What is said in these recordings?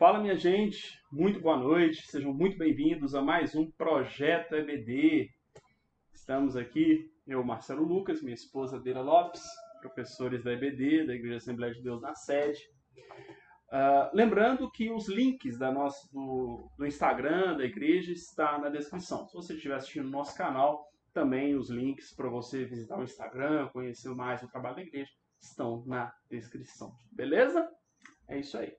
Fala, minha gente, muito boa noite, sejam muito bem-vindos a mais um Projeto EBD. Estamos aqui, eu, Marcelo Lucas, minha esposa Deira Lopes, professores da EBD, da Igreja Assembleia de Deus na sede. Lembrando que os links do Instagram da igreja está na descrição. Se você estiver assistindo no nosso canal, também os links para você visitar o Instagram, conhecer mais o trabalho da igreja, estão na descrição. Beleza? É isso aí.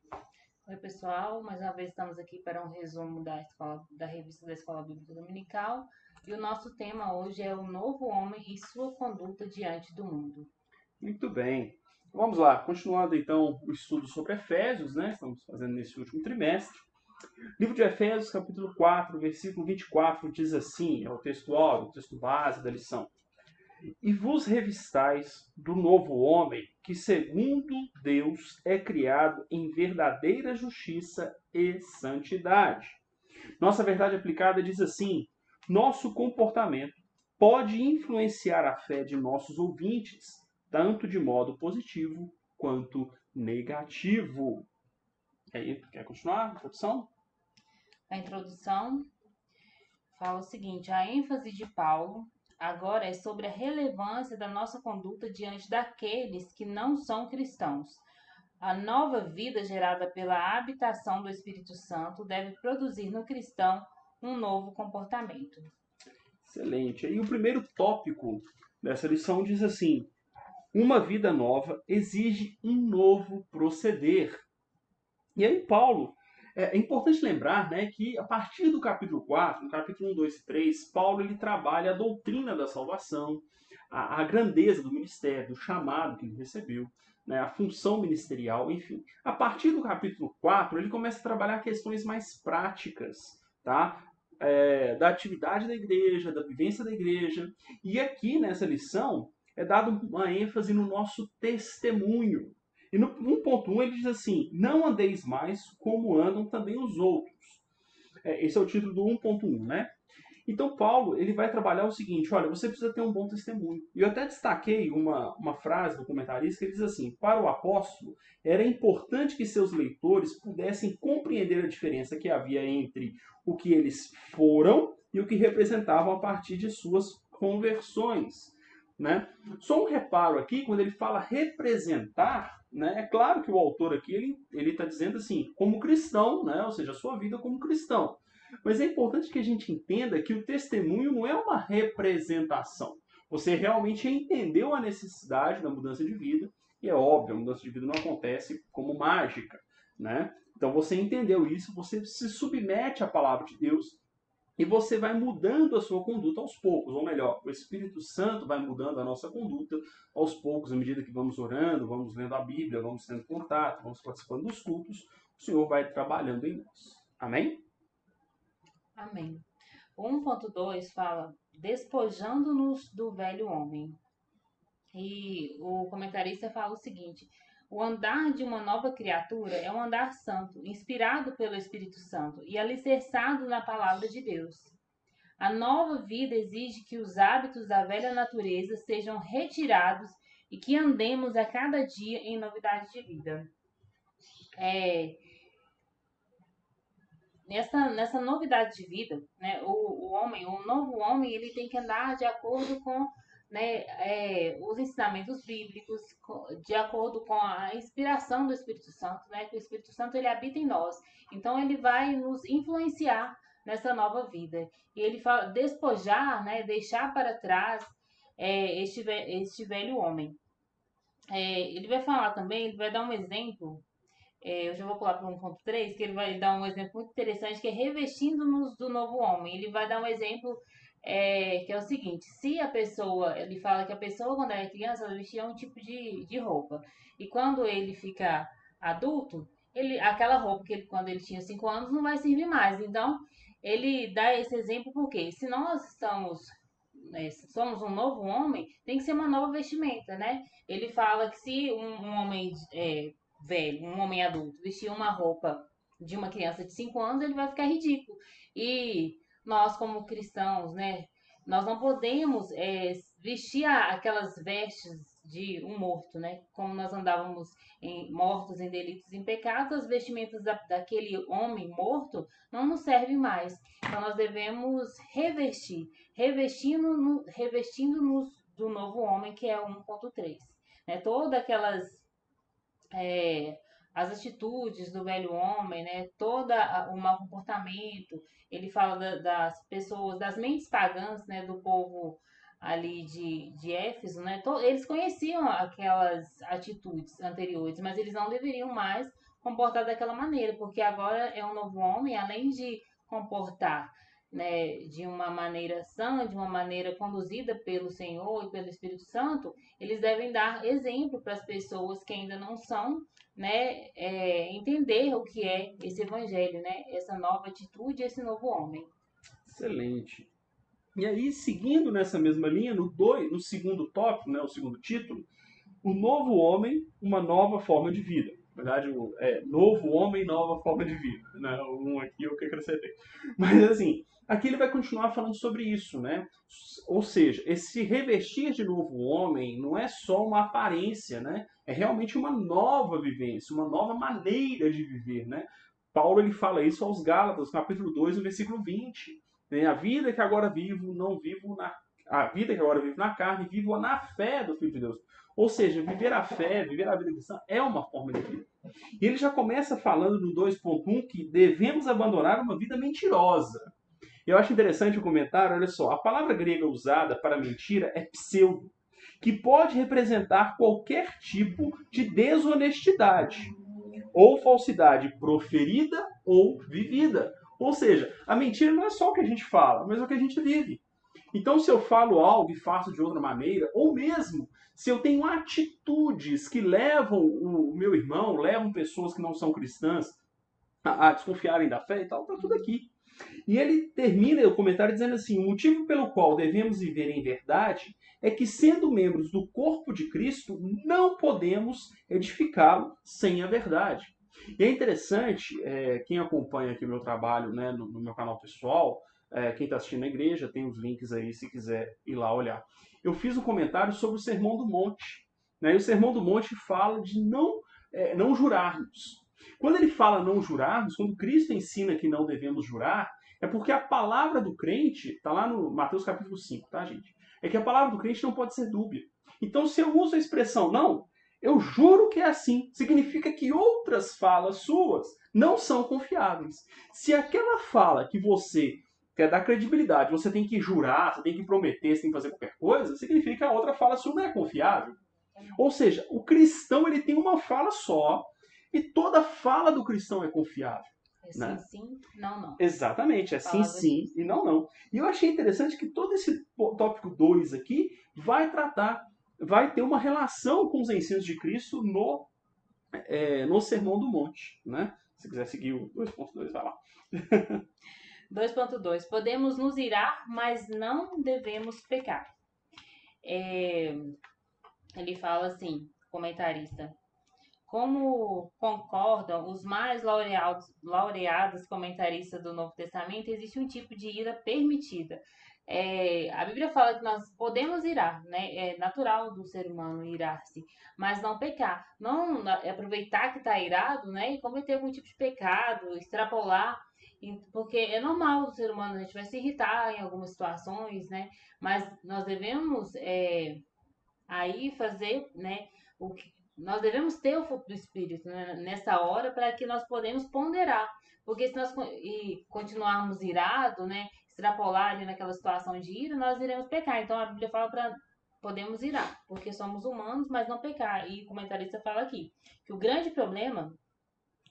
Oi, pessoal. Mais uma vez estamos aqui para um resumo da revista da Escola Bíblica Dominical. E o nosso tema hoje é o novo homem e sua conduta diante do mundo. Muito bem. Vamos lá, continuando então o estudo sobre Efésios, né? Estamos fazendo nesse último trimestre. Livro de Efésios, capítulo 4, versículo 24, diz assim, é o texto áureo, o texto base da lição. E vos revistais do novo homem, que segundo Deus é criado em verdadeira justiça e santidade. Nossa verdade aplicada diz assim: nosso comportamento pode influenciar a fé de nossos ouvintes, tanto de modo positivo quanto negativo. E aí, quer continuar a introdução? A introdução fala o seguinte: a ênfase de Paulo agora é sobre a relevância da nossa conduta diante daqueles que não são cristãos. A nova vida gerada pela habitação do Espírito Santo deve produzir no cristão um novo comportamento. Excelente. E o primeiro tópico dessa lição diz assim: uma vida nova exige um novo proceder. E aí, Paulo, é importante lembrar, né, que a partir do capítulo 4, no capítulo 1, 2 e 3, Paulo ele trabalha a doutrina da salvação, a grandeza do ministério, do chamado que ele recebeu, né, a função ministerial, enfim. A partir do capítulo 4, ele começa a trabalhar questões mais práticas, tá? Da atividade da igreja, da vivência da igreja. E aqui nessa lição é dado uma ênfase no nosso testemunho. E no 1.1 ele diz assim: não andeis mais como andam também os outros. Esse é o título do 1.1, né? Então Paulo ele vai trabalhar o seguinte: olha, você precisa ter um bom testemunho. E eu até destaquei uma frase do comentarista que ele diz assim: para o apóstolo era importante que seus leitores pudessem compreender a diferença que havia entre o que eles foram e o que representavam a partir de suas conversões. Né? Só um reparo aqui, quando ele fala representar, né, é claro que o autor aqui ele está dizendo assim, como cristão, né, ou seja, a sua vida como cristão. Mas é importante que a gente entenda que o testemunho não é uma representação. Você realmente entendeu a necessidade da mudança de vida, e é óbvio, a mudança de vida não acontece como mágica. Né? Então você entendeu isso, você se submete à palavra de Deus, e você vai mudando a sua conduta aos poucos, ou melhor, o Espírito Santo vai mudando a nossa conduta aos poucos, à medida que vamos orando, vamos lendo a Bíblia, vamos tendo contato, vamos participando dos cultos, o Senhor vai trabalhando em nós. Amém? Amém. O 1.2 fala despojando-nos do velho homem. E o comentarista fala o seguinte: o andar de uma nova criatura é um andar santo, inspirado pelo Espírito Santo e alicerçado na palavra de Deus. A nova vida exige que os hábitos da velha natureza sejam retirados e que andemos a cada dia em novidade de vida. Nessa novidade de vida, né, o novo homem, ele tem que andar de acordo com, né, os ensinamentos bíblicos, de acordo com a inspiração do Espírito Santo, né, que o Espírito Santo ele habita em nós. Então ele vai nos influenciar nessa nova vida. E ele fala despojar, né, deixar para trás este velho homem. Ele vai falar também, ele vai dar um exemplo, eu já vou pular para 1.3, que ele vai dar um exemplo muito interessante, que é revestindo-nos do novo homem. Ele vai dar um exemplo que é o seguinte: se a pessoa, ele fala que a pessoa, quando era criança, ela vestia um tipo de roupa. E quando ele fica adulto, aquela roupa que ele, quando ele tinha 5 anos, não vai servir mais. Então, ele dá esse exemplo porque se nós somos um novo homem, tem que ser uma nova vestimenta, né? Ele fala que se um homem velho, um homem adulto, vestir uma roupa de uma criança de 5 anos, ele vai ficar ridículo. E nós, como cristãos, né, nós não podemos vestir aquelas vestes de um morto, né? Como nós andávamos mortos em delitos e em pecados, as vestimentas daquele homem morto não nos servem mais. Então nós devemos revestir, revestindo-nos do novo homem, que é o 1.3. Né? Todas aquelas é, as atitudes do velho homem, né? O mau comportamento. Ele fala das pessoas, das mentes pagãs, né? Do povo ali de Éfeso, né? Eles conheciam aquelas atitudes anteriores, mas eles não deveriam mais comportar daquela maneira, porque agora é um novo homem, além de comportar, né, de uma maneira sã, de uma maneira conduzida pelo Senhor e pelo Espírito Santo, eles devem dar exemplo para as pessoas que ainda não são, né, entender o que é esse evangelho, né, essa nova atitude, esse novo homem. Excelente. E aí, seguindo nessa mesma linha, no segundo tópico, né, o segundo título, o novo homem, uma nova forma de vida. Na verdade, novo homem, nova forma de vida. Né? Um aqui eu que acrescentei. Mas assim, aqui ele vai continuar falando sobre isso, né? Ou seja, esse revestir de novo homem não é só uma aparência, né? É realmente uma nova vivência, uma nova maneira de viver, né? Paulo ele fala isso aos Gálatas, capítulo 2, no versículo 20. Né? A vida que agora vivo, não vivo na a vida que agora vivo na carne, vivo na fé do Filho de Deus. Ou seja, viver a fé, viver a vida cristã é uma forma de vida. E ele já começa falando no 2.1 que devemos abandonar uma vida mentirosa. Eu acho interessante o comentário, olha só, a palavra grega usada para mentira é pseudo, que pode representar qualquer tipo de desonestidade ou falsidade proferida ou vivida. Ou seja, a mentira não é só o que a gente fala, mas é o que a gente vive. Então, se eu falo algo e faço de outra maneira, ou mesmo se eu tenho atitudes que levam o meu irmão, levam pessoas que não são cristãs a desconfiarem da fé e tal, tá tudo aqui. E ele termina o comentário dizendo assim: o motivo pelo qual devemos viver em verdade é que, sendo membros do corpo de Cristo, não podemos edificá-lo sem a verdade. E é interessante, quem acompanha aqui o meu trabalho, né, no meu canal pessoal, quem está assistindo na igreja, tem os links aí se quiser ir lá olhar. Eu fiz um comentário sobre o Sermão do Monte. Né, e o Sermão do Monte fala de não jurarmos. Quando ele fala não jurarmos, quando Cristo ensina que não devemos jurar, é porque a palavra do crente, está lá no Mateus capítulo 5, tá, gente? É que a palavra do crente não pode ser dúbia. Então, se eu uso a expressão não, eu juro que é assim, significa que outras falas suas não são confiáveis. Se aquela fala que você quer dar credibilidade, você tem que jurar, você tem que prometer, você tem que fazer qualquer coisa, significa que a outra fala sua não é confiável. Ou seja, o cristão ele tem uma fala só e toda fala do cristão é confiável. É sim, Né? sim, não, não. Exatamente, é sim, sim e não, não. E eu achei interessante que todo esse tópico 2 aqui vai ter uma relação com os ensinos de Cristo no Sermão do Monte. Né? Se quiser seguir o 2.2, vai lá. 2.2. Podemos nos irar, mas não devemos pecar. Ele fala assim, comentarista: como concordam os mais laureados comentaristas do Novo Testamento, existe um tipo de ira permitida. A Bíblia fala que nós podemos irar, né? É natural do ser humano irar-se, mas não pecar. Não aproveitar que está irado, né? E cometer algum tipo de pecado, extrapolar, porque é normal do ser humano, a gente vai se irritar em algumas situações, né? Mas nós devemos aí fazer, né? Nós devemos ter o fruto do Espírito, né, nessa hora para que nós podemos ponderar. Porque se nós continuarmos irados, né, extrapolar ali naquela situação de ira, nós iremos pecar. Então a Bíblia fala para podemos irar, porque somos humanos, mas não pecar. E o comentarista fala aqui que o grande problema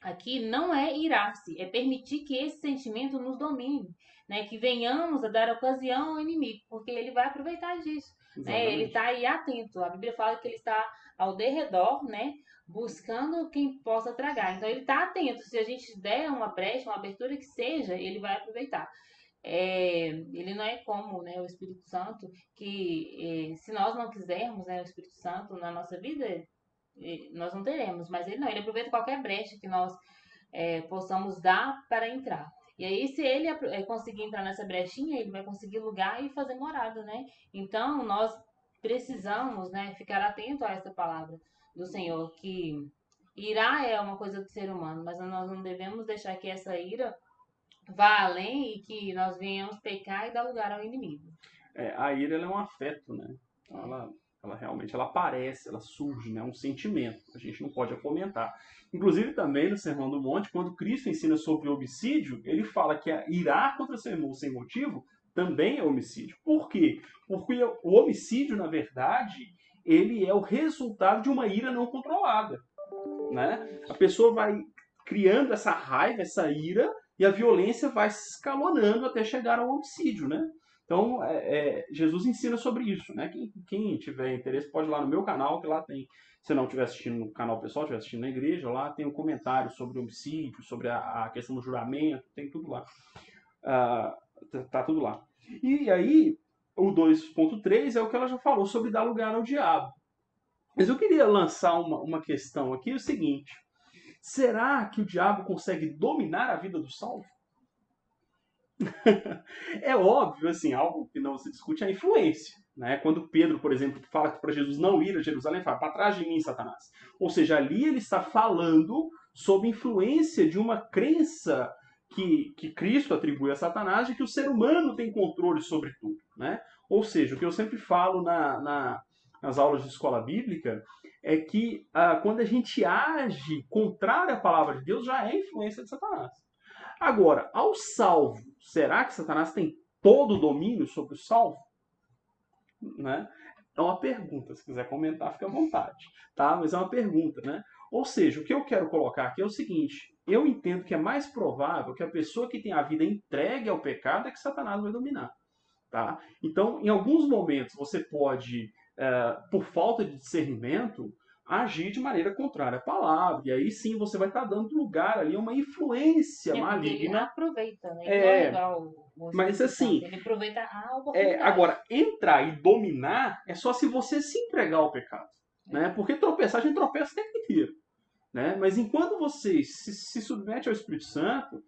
aqui não é irar-se, é permitir que esse sentimento nos domine, né? Que venhamos a dar ocasião ao inimigo, porque ele vai aproveitar disso. Né? Ele está aí atento. A Bíblia fala que ele está ao derredor, né? Buscando quem possa tragar. Então ele está atento. Se a gente der uma brecha, uma abertura que seja, ele vai aproveitar. Ele não é como, né, o Espírito Santo, que se nós não quisermos, né, o Espírito Santo na nossa vida, nós não teremos, mas ele não, ele aproveita qualquer brecha que nós possamos dar para entrar. E aí, se ele conseguir entrar nessa brechinha, ele vai conseguir lugar e fazer morada, né? Então, nós precisamos, né, ficar atento a essa palavra do Senhor, que irá é uma coisa do ser humano, mas nós não devemos deixar que essa ira vá além e que nós venhamos pecar e dar lugar ao inimigo. A ira ela é um afeto, né? Então, ela realmente ela aparece, ela surge, né? É um sentimento. A gente não pode fomentar. Inclusive também no Sermão do Monte, quando Cristo ensina sobre o homicídio, ele fala que a irar contra seu irmão sem motivo também é homicídio. Por quê? Porque o homicídio, na verdade, ele é o resultado de uma ira não controlada, né? A pessoa vai criando essa raiva, essa ira, e a violência vai se escalonando até chegar ao homicídio, né? Então, Jesus ensina sobre isso, né? Quem tiver interesse pode ir lá no meu canal, que lá tem, se não estiver assistindo no canal pessoal, estiver assistindo na igreja, lá tem um comentário sobre homicídio, sobre a questão do juramento, tem tudo lá. Tá tudo lá. E aí, o 2.3 é o que ela já falou sobre dar lugar ao diabo. Mas eu queria lançar uma questão aqui, o seguinte. Será que o diabo consegue dominar a vida do salvo? É óbvio, assim, algo que não se discute é a influência. Né? Quando Pedro, por exemplo, fala para Jesus não ir a Jerusalém, fala, para trás de mim, Satanás. Ou seja, ali ele está falando sob influência de uma crença que Cristo atribui a Satanás de que o ser humano tem controle sobre tudo. Né? Ou seja, o que eu sempre falo nas aulas de escola bíblica é que quando a gente age contrário à palavra de Deus, já é influência de Satanás. Agora, ao salvo, será que Satanás tem todo o domínio sobre o salvo? Né? É uma pergunta, se quiser comentar, fica à vontade. Tá? Mas é uma pergunta, né? Ou seja, o que eu quero colocar aqui é o seguinte, eu entendo que é mais provável que a pessoa que tem a vida entregue ao pecado é que Satanás vai dominar. Tá? Então, em alguns momentos, você pode, por falta de discernimento, agir de maneira contrária à palavra. E aí sim você vai estar dando lugar ali a uma influência maligna. Ele aproveita, né? Ele não é igual mas assim, ele aproveita a oportunidade. Agora, entrar e dominar é só se você se entregar ao pecado. Né? Porque tropeçar, a gente tropeça o tempo inteiro. Né? Mas enquanto você se submete ao Espírito Santo,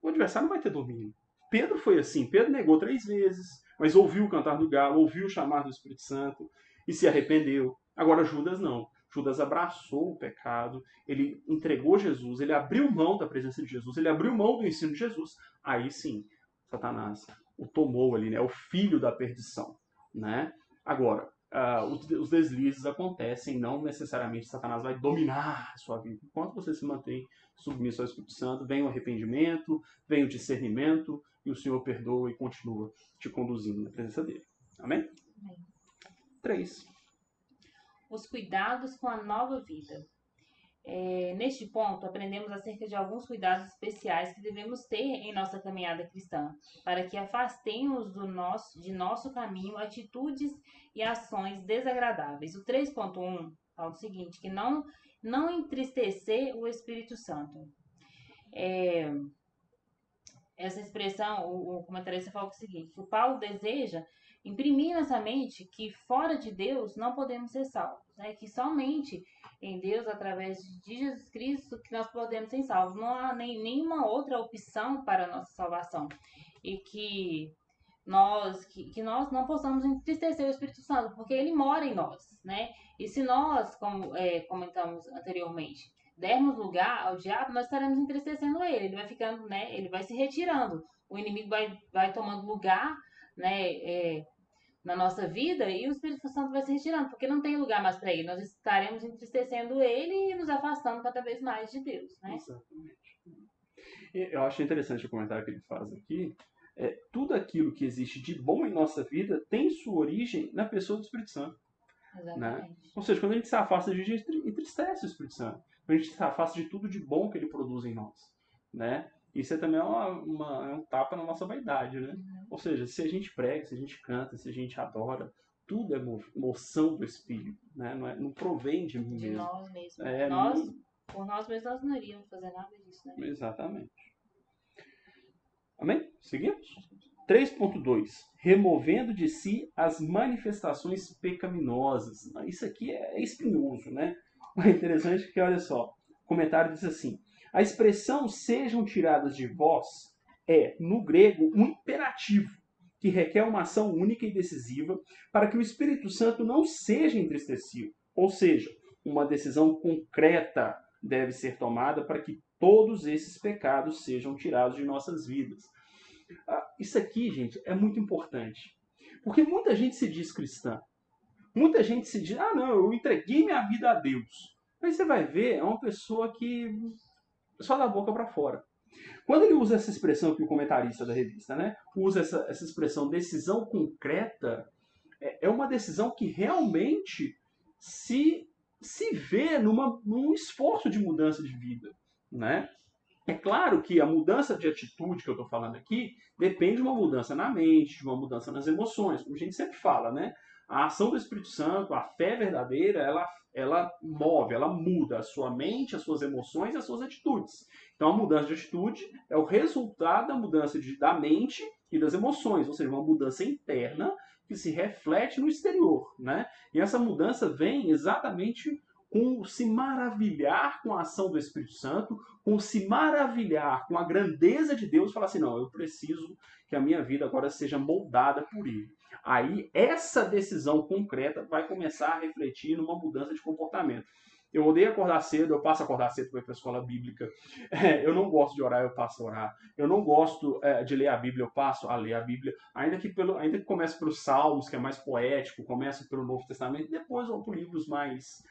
o adversário não vai ter domínio. Pedro foi assim. Pedro negou 3 vezes, mas ouviu o cantar do galo, ouviu o chamar do Espírito Santo e se arrependeu. Agora Judas não. Judas abraçou o pecado, ele entregou Jesus, ele abriu mão da presença de Jesus, ele abriu mão do ensino de Jesus. Aí sim, Satanás o tomou ali, né? O filho da perdição. Né? Agora, os deslizes acontecem, não necessariamente Satanás vai dominar a sua vida. Enquanto você se mantém submisso ao Espírito Santo, vem o arrependimento, vem o discernimento, e o Senhor perdoa e continua te conduzindo na presença dele. Amém? Amém. 3. Os cuidados com a nova vida. Neste ponto, aprendemos acerca de alguns cuidados especiais que devemos ter em nossa caminhada cristã, para que afastemos de nosso caminho atitudes e ações desagradáveis. O 3.1 fala o seguinte, que não entristecer o Espírito Santo. Essa expressão, o comentarista fala o seguinte, que o Paulo deseja imprimir nessa mente que fora de Deus não podemos ser salvos, né? Que somente em Deus, através de Jesus Cristo, que nós podemos ser salvos. Não há nenhuma outra opção para a nossa salvação. E que nós não possamos entristecer o Espírito Santo, porque ele mora em nós, né? E se nós, como comentamos anteriormente, dermos lugar ao diabo, nós estaremos entristecendo ele. Ele vai ficando, né? Ele vai se retirando. O inimigo vai tomando lugar, né? Na nossa vida e o Espírito Santo vai se retirando, porque não tem lugar mais para ele. Nós estaremos entristecendo ele e nos afastando cada vez mais de Deus, né? Exatamente. Eu acho interessante o comentário que ele faz aqui. Tudo aquilo que existe de bom em nossa vida tem sua origem na pessoa do Espírito Santo. Exatamente. Né? Ou seja, quando a gente se afasta de Deus, a gente entristece o Espírito Santo. Quando a gente se afasta de tudo de bom que ele produz em nós. Né? Isso também é um tapa na nossa vaidade. Né? Uhum. Ou seja, se a gente prega, se a gente canta, se a gente adora, tudo é moção do Espírito. Né? Não provém de mim mesmo. Nós mesmos. Por nós mesmos nós não iríamos fazer nada disso. Né? Exatamente. Amém? Seguimos? 3.2. Removendo de si as manifestações pecaminosas. Isso aqui é espinhoso, né? O interessante é que, olha só, o comentário diz assim, a expressão sejam tiradas de vós é, no grego, um imperativo, que requer uma ação única e decisiva para que o Espírito Santo não seja entristecido. Ou seja, uma decisão concreta deve ser tomada para que todos esses pecados sejam tirados de nossas vidas. Isso aqui, gente, é muito importante. Porque muita gente se diz cristã. Muita gente se diz, não, eu entreguei minha vida a Deus. Aí você vai ver, é uma pessoa que só dá a boca para fora. Quando ele usa essa expressão que o comentarista da revista, né, usa essa expressão decisão concreta, é uma decisão que realmente se vê num esforço de mudança de vida, né? É claro que a mudança de atitude que eu estou falando aqui depende de uma mudança na mente, de uma mudança nas emoções, como a gente sempre fala, né? A ação do Espírito Santo, a fé verdadeira, ela move, ela muda a sua mente, as suas emoções e as suas atitudes. Então a mudança de atitude é o resultado da mudança da mente e das emoções, ou seja, uma mudança interna que se reflete no exterior, né? E essa mudança vem exatamente com se maravilhar com a ação do Espírito Santo, com se maravilhar com a grandeza de Deus e falar assim, não, eu preciso que a minha vida agora seja moldada por Ele. Aí essa decisão concreta vai começar a refletir numa mudança de comportamento. Eu odeio acordar cedo, eu passo a acordar cedo para ir para a escola bíblica. Eu não gosto de orar, eu passo a orar. Eu não gosto de ler a Bíblia, eu passo a ler a Bíblia. Ainda que comece pelos Salmos, que é mais poético, começo pelo Novo Testamento, depois vou para livros mais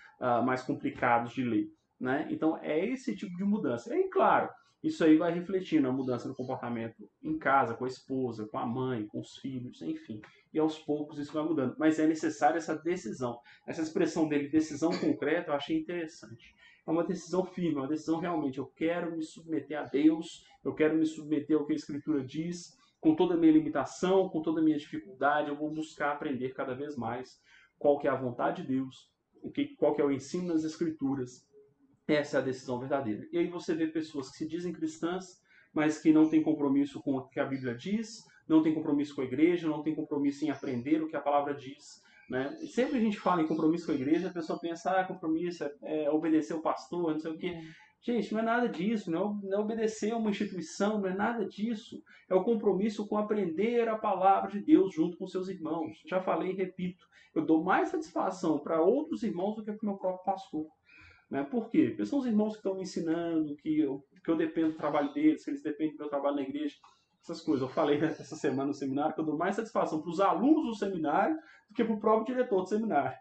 complicados de ler. Né? Então é esse tipo de mudança. E claro, isso aí vai refletindo a mudança no comportamento em casa, com a esposa, com a mãe, com os filhos, enfim. E aos poucos isso vai mudando. Mas é necessária essa decisão. Essa expressão dele, decisão concreta, eu achei interessante. É uma decisão firme, uma decisão realmente. Eu quero me submeter a Deus, eu quero me submeter ao que a Escritura diz, com toda a minha limitação, com toda a minha dificuldade, eu vou buscar aprender cada vez mais qual que é a vontade de Deus, qual que é o ensino nas Escrituras. Essa é a decisão verdadeira. E aí você vê pessoas que se dizem cristãs, mas que não têm compromisso com o que a Bíblia diz, não têm compromisso com a igreja, não têm compromisso em aprender o que a palavra diz. Né? E sempre a gente fala em compromisso com a igreja, a pessoa pensa, compromisso é obedecer o pastor, não sei o quê. Gente, não é nada disso, não é obedecer a uma instituição, não é nada disso. É o compromisso com aprender a palavra de Deus junto com seus irmãos. Já falei e repito, eu dou mais satisfação para outros irmãos do que para o meu próprio pastor. Né? Por quê? Porque são os irmãos que estão me ensinando, que eu dependo do trabalho deles, que eles dependem do meu trabalho na igreja, essas coisas. Eu falei essa semana no seminário que eu dou mais satisfação para os alunos do seminário do que para o próprio diretor do seminário.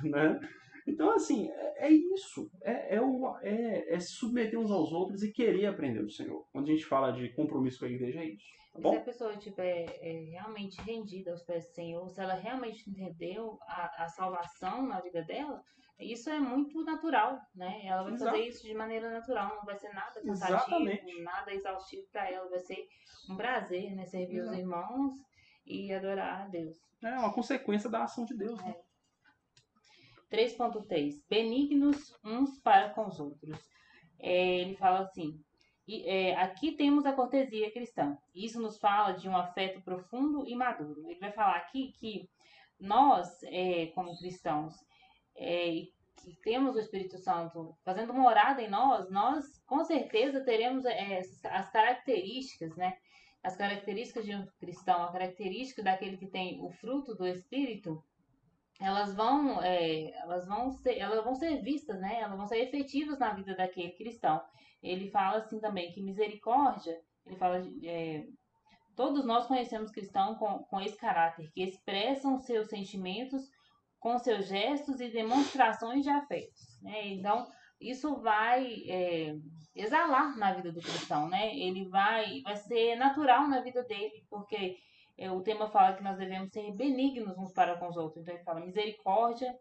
Né? Então, assim, é isso. É se submeter uns aos outros e querer aprender do Senhor. Quando a gente fala de compromisso com a igreja, é isso. Tá bom? Se a pessoa estiver realmente rendida aos pés do Senhor, se ela realmente entendeu a salvação na vida dela, isso é muito natural, né? Ela vai fazer isso de maneira natural, não vai ser nada cansativo, nada exaustivo para ela, vai ser um prazer, né? Servir os irmãos e adorar a Deus. É uma consequência da ação de Deus. Né? 3.3 Benignos uns para com os outros. Ele fala assim, aqui temos a cortesia cristã. Isso nos fala de um afeto profundo e maduro. Ele vai falar aqui que nós, como cristãos, que temos o Espírito Santo fazendo morada em nós com certeza teremos as características, né? As características de um cristão, a característica daquele que tem o fruto do Espírito, elas vão ser vistas, né? Elas vão ser efetivas na vida daquele cristão. Ele fala assim também que misericórdia, ele fala todos nós conhecemos cristãos com esse caráter, que expressam seus sentimentos com seus gestos e demonstrações de afetos, né? Então, isso vai exalar na vida do cristão, né? Ele vai ser natural na vida dele, porque o tema fala que nós devemos ser benignos uns para com os outros. Então, ele fala misericórdia,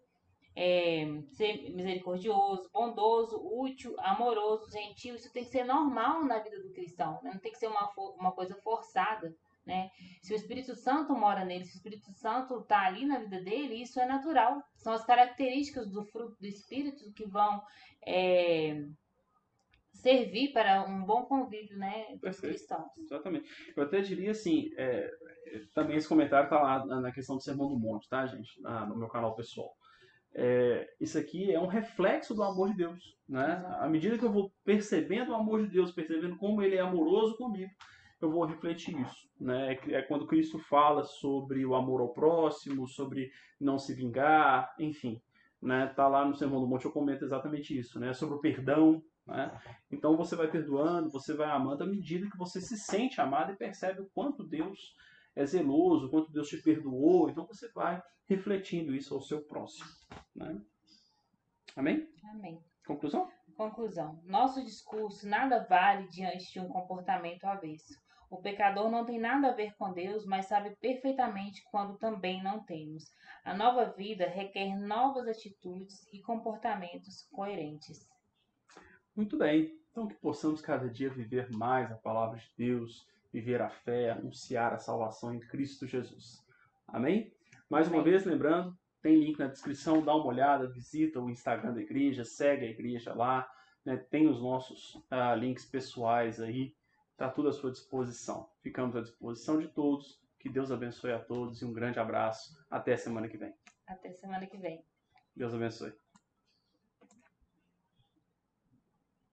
ser misericordioso, bondoso, útil, amoroso, gentil. Isso tem que ser normal na vida do cristão, né? Não tem que ser uma coisa forçada. Né? Se o Espírito Santo mora nele, se o Espírito Santo está ali na vida dele, isso é natural. São as características do fruto do Espírito que vão servir para um bom convívio, né, dos cristãos. Exatamente. Eu até diria assim, também esse comentário está lá na questão do Sermão do Monte, tá, gente? No meu canal pessoal. Isso aqui é um reflexo do amor de Deus, né? À medida que eu vou percebendo o amor de Deus, percebendo como Ele é amoroso comigo, eu vou refletir isso, né? É quando Cristo fala sobre o amor ao próximo, sobre não se vingar, enfim, né? Tá lá no Sermão do Monte, eu comento exatamente isso, né? Sobre o perdão, né? Então você vai perdoando, você vai amando à medida que você se sente amado e percebe o quanto Deus é zeloso, o quanto Deus te perdoou. Então você vai refletindo isso ao seu próximo, né? Amém? Amém. Conclusão? Conclusão. Nosso discurso nada vale diante de um comportamento avesso. O pecador não tem nada a ver com Deus, mas sabe perfeitamente quando também não temos. A nova vida requer novas atitudes e comportamentos coerentes. Muito bem. Então que possamos cada dia viver mais a palavra de Deus, viver a fé, anunciar a salvação em Cristo Jesus. Amém? Mais uma Amém. vez, lembrando, tem link na descrição, dá uma olhada, visita o Instagram da igreja, segue a igreja lá, né? Tem os nossos links pessoais aí, está tudo à sua disposição. Ficamos à disposição de todos, que Deus abençoe a todos e um grande abraço. Até semana que vem. Até semana que vem. Deus abençoe.